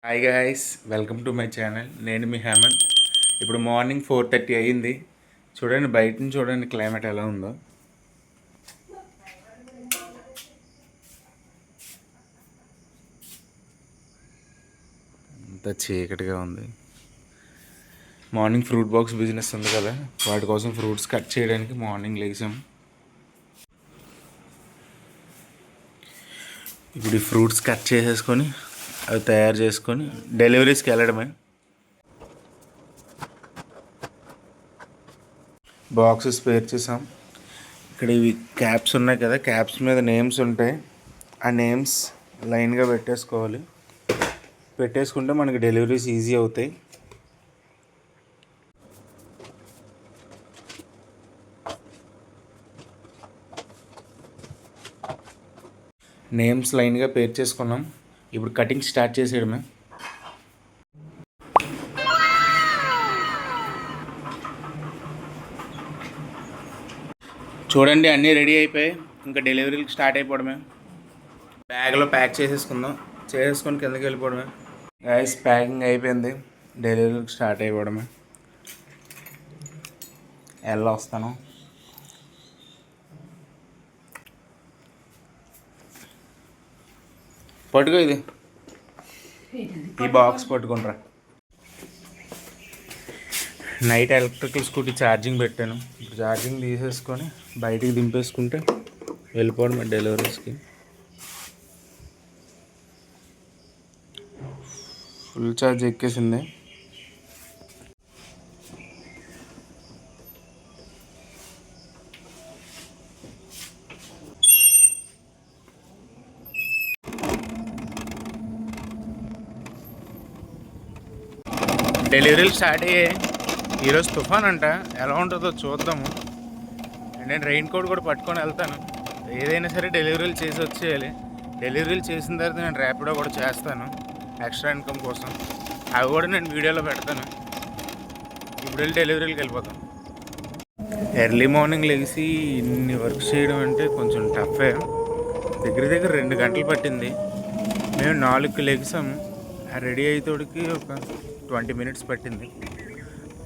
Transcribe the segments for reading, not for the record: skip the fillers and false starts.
Hi guys, welcome to my channel. నేను మీ హేమంత్. ఇప్పుడు morning 4:30 అయ్యింది. చూడండి, బయట నుంచి చూడండి క్లైమేట్ ఎలా ఉందో. అంత చీకటిగా ఉంది. మార్నింగ్ ఫ్రూట్ బాక్స్ బిజినెస్ ఉంది కదా, వాటి కోసం ఫ్రూట్స్ కట్ చేయడానికి మార్నింగ్ లేచాం. ఇప్పుడు ఈ ఫ్రూట్స్ కట్ చేసేసుకొని అవి తయారు చేసుకొని డెలివరీస్కి వెళ్ళడమే. బాక్సెస్ పేర్ చేసాం. ఇక్కడ ఇవి క్యాప్స్ ఉన్నాయి కదా, క్యాప్స్ మీద నేమ్స్ ఉంటాయి. ఆ నేమ్స్ లైన్గా పెట్టేసుకోవాలి. పెట్టేసుకుంటే మనకి డెలివరీస్ ఈజీ అవుతాయి. నేమ్స్ లైన్గా పేర్ చేసుకున్నాం. ఇప్పుడు కటింగ్ స్టార్ట్ చేసేయడమే. చూడండి, అన్నీ రెడీ అయిపోయాయి. ఇంకా డెలివరీకి స్టార్ట్ అయిపోవడమే. బ్యాగ్లో ప్యాక్ చేసేసుకొని కిందకి వెళ్ళిపోవడమే. గైస్, ప్యాకింగ్ అయిపోయింది. డెలివరీకి స్టార్ట్ అయిపోవడమే. వస్తాను. పట్టుకో, ఇది ఈ బాక్స్ పట్టుకుంటారా. నైట్ ఎలక్ట్రికల్ స్కూటీ ఛార్జింగ్ పెట్టాను. ఇప్పుడు ఛార్జింగ్ తీసేసుకొని బయటికి దింపేసుకుంటే వెళ్ళిపోవడం డెలివరీస్కి. Full charge ఎక్కేసింది. డెలివరీలు స్టార్ట్ అయ్యాయి. ఈరోజు తుఫాన్ అంట, ఎలా ఉంటుందో చూద్దాము. నేను రెయిన్ కోట్ కూడా పట్టుకొని వెళ్తాను. ఏదైనా సరే డెలివరీలు చేసి వచ్చేయాలి. డెలివరీలు చేసిన తర్వాత నేను ర్యాపిడో కూడా చేస్తాను ఎక్స్ట్రా ఇన్కమ్ కోసం. అవి కూడా నేను వీడియోలో పెడతాను. ఇప్పుడు వెళ్ళి డెలివరీలకు వెళ్ళిపోతాం. ఎర్లీ మార్నింగ్ లెగిసి ఇన్ని వర్క్ చేయడం అంటే కొంచెం టఫే. దగ్గర 2 గంటలు పట్టింది. మేము 4కి లెగిసాము. రెడీ అయ్యేతోడికి ఒక 20 మినిట్స్ పట్టింది.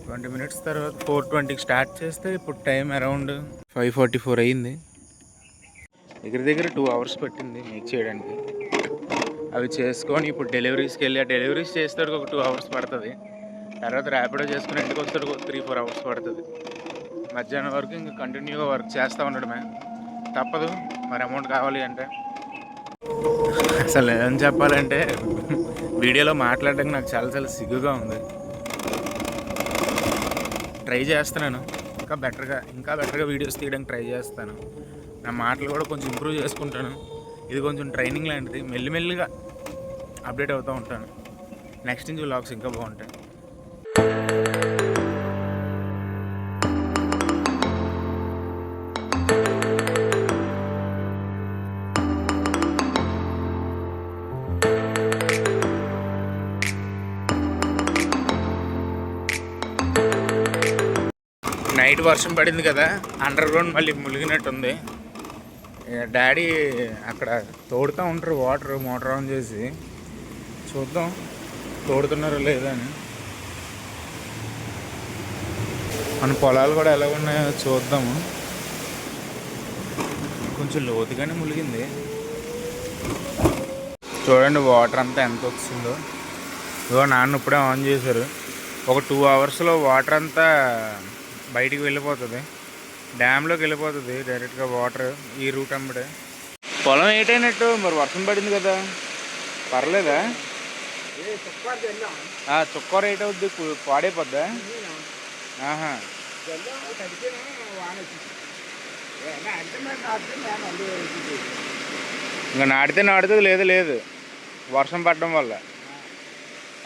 20 మినిట్స్ తర్వాత 4:20కి స్టార్ట్ చేస్తే ఇప్పుడు టైం అరౌండ్ 5:44 అయ్యింది. దగ్గర 2 అవర్స్ పట్టింది మేక్ చేయడానికి. అవి చేసుకొని ఇప్పుడు డెలివరీస్కి వెళ్ళి ఆ డెలివరీస్ చేసేటోడికి ఒక 2 అవర్స్ పడుతుంది. తర్వాత ర్యాపిడో చేసుకుని ఇంటికి వస్తాడు 3-4 అవర్స్ పడుతుంది. మధ్యాహ్నం వరకు ఇంకా కంటిన్యూగా వర్క్ చేస్తూ ఉండడమే. తప్పదు, మరి అమౌంట్ కావాలి అంటే. అసలు ఏం చెప్పాలంటే వీడియోలో మాట్లాడడానికి నాకు చాలా సిగ్గుగా ఉంది. ట్రై చేస్తున్నాను, ఇంకా బెటర్గా వీడియోస్ తీయడానికి ట్రై చేస్తాను. నా మాటలు కూడా కొంచెం ఇంప్రూవ్ చేసుకుంటాను. ఇది కొంచెం ట్రైనింగ్ లాంటిది. మెల్లిమెల్లిగా అప్డేట్ అవుతూ ఉంటాను. నెక్స్ట్ నుంచి వ్లాగ్స్ ఇంకా బాగుంటాయి. నైట్ వర్షం పడింది కదా, అండర్ గ్రౌండ్ మళ్ళీ మునిగినట్టుంది. డాడీ అక్కడ తోడుతూ ఉంటారు వాటర్, మోటార్ ఆన్ చేసి. చూద్దాం తోడుతున్నారో లేదా అని. మన పొలాలు కూడా ఎలా ఉన్నాయో చూద్దాము. కొంచెం లోతుగానే మునిగింది. చూడండి వాటర్ అంతా ఎంత వచ్చిందో. ఇదిగో నాన్న ఇప్పుడే ఆన్ చేశారు. ఒక 2 అవర్స్లో వాటర్ అంతా బయటికి వెళ్ళిపోతుంది, డ్యామ్లోకి వెళ్ళిపోతుంది డైరెక్ట్గా వాటర్. ఈ రూట్ అమ్మడే పొలం ఏటైనట్టు. మరి వర్షం పడింది కదా, పర్లేదా? చుక్క రేట్ అవుద్ది, పాడైపోద్దా? ఇంకా నాటుతుంది లేదు వర్షం పడడం వల్ల.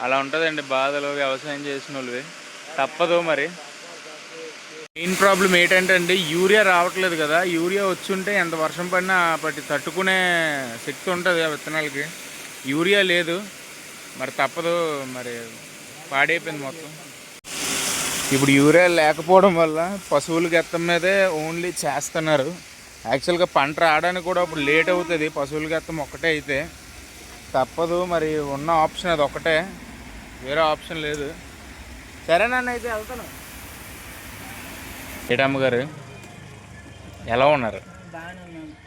అలా ఉంటుందండి బాధలు వ్యవసాయం చేసిన వాళ్ళవి. తప్పదు మరి. మెయిన్ ప్రాబ్లం ఏంటంటే అండి, యూరియా రావట్లేదు కదా. యూరియా వచ్చుంటే ఎంత వర్షం పడినా తట్టుకునే శక్తి ఉంటుంది ఆ విత్తనాలకి. యూరియా లేదు, మరి తప్పదు. మరి పాడైపోయింది మొత్తం. ఇప్పుడు యూరియా లేకపోవడం వల్ల పశువుల గెత్తం మీదే ఓన్లీ చేస్తున్నారు. యాక్చువల్గా పంట రావడానికి కూడా ఇప్పుడు లేట్ అవుతుంది పశువుల గెత్తం ఒక్కటే అయితే. తప్పదు మరి, ఉన్న ఆప్షన్ అది ఒకటే, వేరే ఆప్షన్ లేదు. సరే నాన్న అయితే వెళ్తాను. ఏటమ్మ గారు ఎలా ఉన్నారు?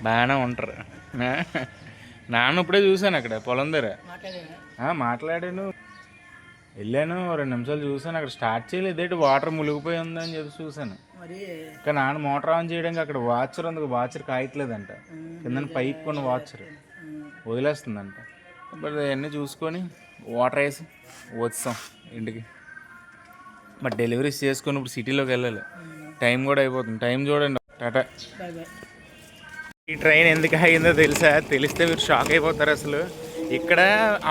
బాగానే ఉంటారు. నాన్న ఇప్పుడే చూశాను అక్కడ పొలం దగ్గర. మాట్లాడాను, వెళ్ళాను 2 నిమిషాలు చూశాను. అక్కడ స్టార్ట్ చేయలేదు, ఏంటి వాటర్ మునిగిపోయి ఉందని చెప్పి చూశాను. ఇంకా నాన్న మోటార్ ఆన్ చేయడానికి అక్కడ వాచర్ ఉంది, వాచర్ కాయట్లేదంట. కింద పైకి కొన్ని వాచర్ వదిలేస్తుందంట. బట్ అవన్నీ చూసుకొని వాటర్ వేసి వచ్చాం ఇంటికి. బట్ డెలివరీస్ చేసుకొని ఇప్పుడు సిటీలోకి వెళ్ళాలి, టైం కూడా అయిపోతుంది. టైం చూడండి. టాటా. ఈ ట్రైన్ ఎందుకు అయిందో తెలుసా? తెలిస్తే మీరు షాక్ అయిపోతారు. అసలు ఇక్కడ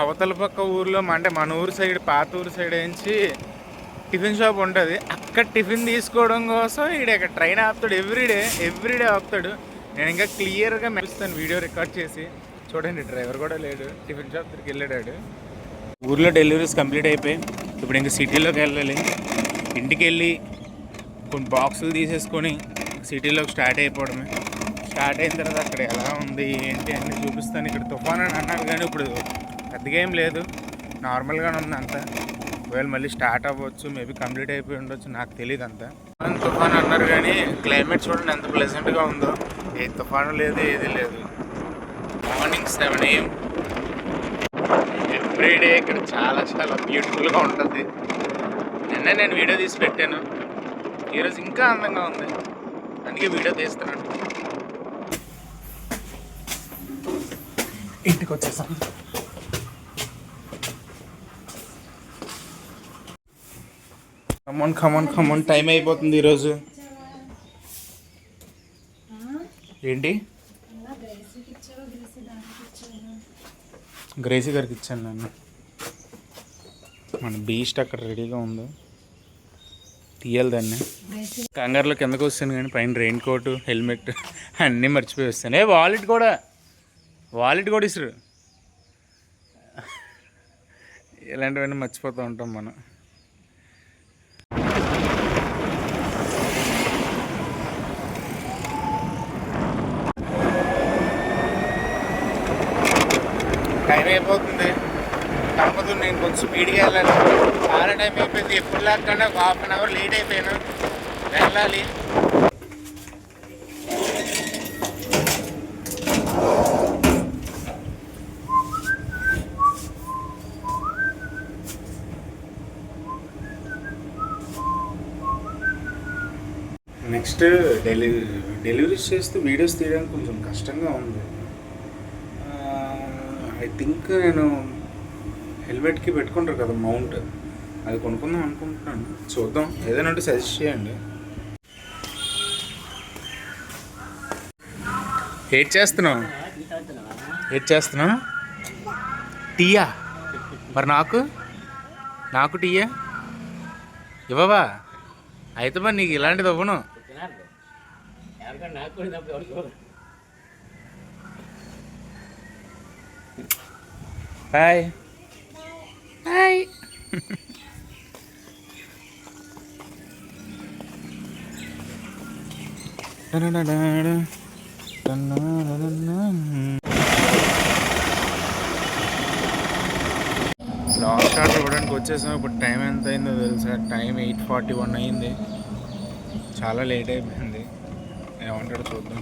అవతల పక్క ఊర్లో, అంటే మన ఊరు సైడ్, పాత ఊరు సైడ్ నుంచి టిఫిన్ షాప్ ఉంటుంది. అక్కడ టిఫిన్ తీసుకోవడం కోసం ఇక్కడ ట్రైన్ ఆపుతాడు. ఎవ్రీడే ఆపుతాడు. నేను ఇంకా క్లియర్గా మెలుస్తాను వీడియో రికార్డ్ చేసి. చూడండి, డ్రైవర్ కూడా లేడు, టిఫిన్ షాప్ దగ్గరికి వెళ్ళాడు. ఊర్లో డెలివరీస్ కంప్లీట్ అయిపోయి ఇప్పుడు ఇంకా సిటీలోకి వెళ్ళాలి. ఇంటికి వెళ్ళి కొన్ని బాక్సులు తీసేసుకొని సిటీలోకి స్టార్ట్ అయిపోవడమే. స్టార్ట్ అయిన తర్వాత అక్కడ ఎలా ఉంది ఏంటి అన్నీ చూపిస్తాను. ఇక్కడ తుఫాన్ అని అన్నారు కానీ ఇప్పుడు పెద్దగా ఏం లేదు, నార్మల్గానే ఉంది అంతా. ఒకవేళ మళ్ళీ స్టార్ట్ అవ్వచ్చు, మేబీ కంప్లీట్ అయిపోయి ఉండొచ్చు, నాకు తెలియదు అంతా. తుఫాన్ అన్నారు కానీ క్లైమేట్ చూడండి ఎంత ప్లెజెంట్గా ఉందో. ఏ తుఫాను లేదు, ఏది లేదు. మార్నింగ్ 7 AM ఎవ్రీడే ఇక్కడ చాలా చాలా బ్యూటిఫుల్గా ఉంటుంది. నిన్న నేను వీడియో తీసి పెట్టాను, ఈరోజు ఇంకా అందంగా ఉంది, అందుకే వీడియో తీస్తున్నాను. ఇంటికి వచ్చేసాం. ఖమ్మన్ టైం అయిపోతుంది ఈరోజు. ఏంటి? గ్రేసీ గారికి ఇచ్చాను నేను. మన బీస్ట్ అక్కడ రెడీగా ఉందో, తీయాలి దాన్ని. కంగారులో కిందకు వస్తాను కానీ పైన రెయిన్ కోటు, హెల్మెట్ అన్నీ మర్చిపోయి వస్తాను. వాలెట్ కూడా ఇసురు. ఇలాంటివన్నీ మర్చిపోతూ ఉంటాం మనం. టైం అయిపోతుంది, తప్పదు. నేను కొంచెం స్పీడ్గా వెళ్ళాలి. చాలా టైం అయిపోయింది. ఎప్పుడు లేకుండా ఒక 1/2 అవర్ లేట్ అయిపోయాను. వెళ్ళాలి. నెక్స్ట్ డెలివరీస్ చేస్తూ వీడియోస్ తీయడానికి కొంచెం కష్టంగా ఉంది. ఐ థింక్ నేను హెల్మెట్కి పెట్టుకుంటారు కదా మౌంట్, అది కొనుక్కుందాం అనుకుంటున్నాను. చూద్దాం, ఏదైనా ఉంటే సజెస్ట్ చేయండి. ఏడ్ చేస్తున్నావు టీయా? మరి నాకు టీయా ఇవ్వవా? అయితే మరి నీకు ఇలాంటిది ఇవ్వను. Hi hi. లాస్ట్ ఆర్డర్ ఇవ్వడానికి వచ్చేసాం. ఇప్పుడు టైం ఎంత అయిందో తెలుసా? టైం 8:41 అయింది. చాలా లేట్ అయిపోయింది. ఏమంటాడు చూద్దాం.